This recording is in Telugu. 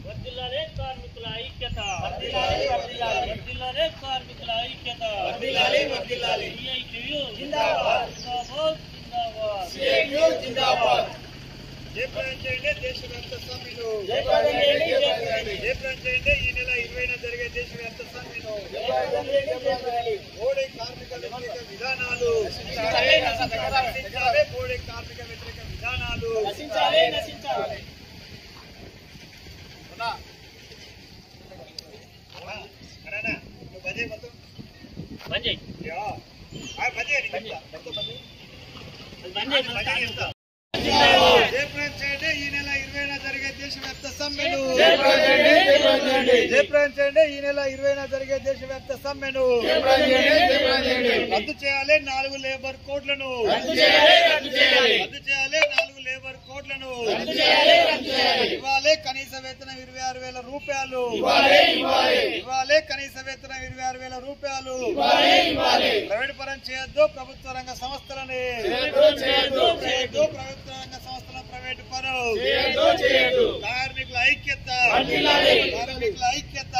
వర్ధిల్లాలే కార్మికుల ఐక్యత, వర్ధిల్లాలే కార్మికుల ఐక్యత, సిఐటియు జిందాబాద్ జిందాబాద్, సిఐటియు జిందాబాద్. జయప్రదం చేయండి దేశవ్యాప్త సమ్మెను, జయప్రదం చేయండి ఈ నెల 20న జరిగే దేశవ్యాప్త సమ్మెను. మోడీ కార్మిక వ్యతిరేక విధానాలు నశించాలి, మోడీ కార్మిక వ్యతిరేక విధానాలు నశించాలి. బజే మొత్తం బంద్ చేయి, జయప్రదం చేయండి ఈ నెల 20న జరిగే దేశవ్యాప్త సమ్మెను, జయప్రదం చేయండి ఈ నెల 20న జరిగే దేశవ్యాప్త సమ్మెను. రద్దు చేయాలి 4 లేబర్ కోడ్లను, రద్దు చేయాలి 4 లేబర్ కోడ్లను. ఇవ్వాలి కనీస వేతనం 26,000 రూపాయలు, ఇవ్వాలి కనీస వేతనం 26,000 రూపాయలు. ప్రైవేట్ పరం చేయొద్దు ప్రభుత్వ రంగ సంస్థలని, ప్రభుత్వ రంగ సంస్థల ప్రైవేట్ పరం. కార్మికుల ఐక్యత, కార్మికుల ఐక్యత.